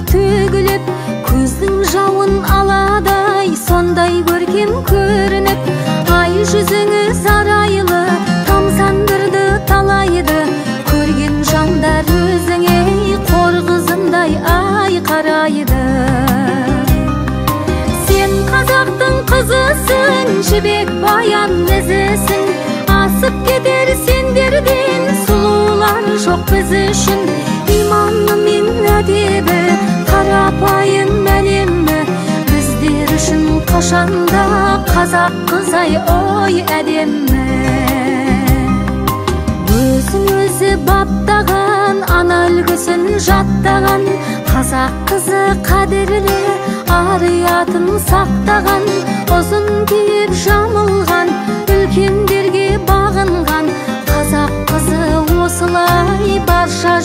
Төгіліп, көздің жауын аладай, сондай көркем көрініп, ай жүзіңі сарайлы, тамсандырды талайды, көрген жандар өзіңе қор қызындай ай қарайды. Сен қазақтың қызысың, жібек баян ізісің, асып кетер сендерден сұлулар жоқ біз үшін. Иманы мен әдебі, қарапайым әлемі, біздер үшін қашанда қазақ қызай ой әдемі. Өзін өзі баптаған, ана үлгісін жаттаған, қазақ қызы қадірлі, ар-ұятын сақтаған, ұзын киіп жамылған, үлкендерге бағынған, қазақ қызы осылай барша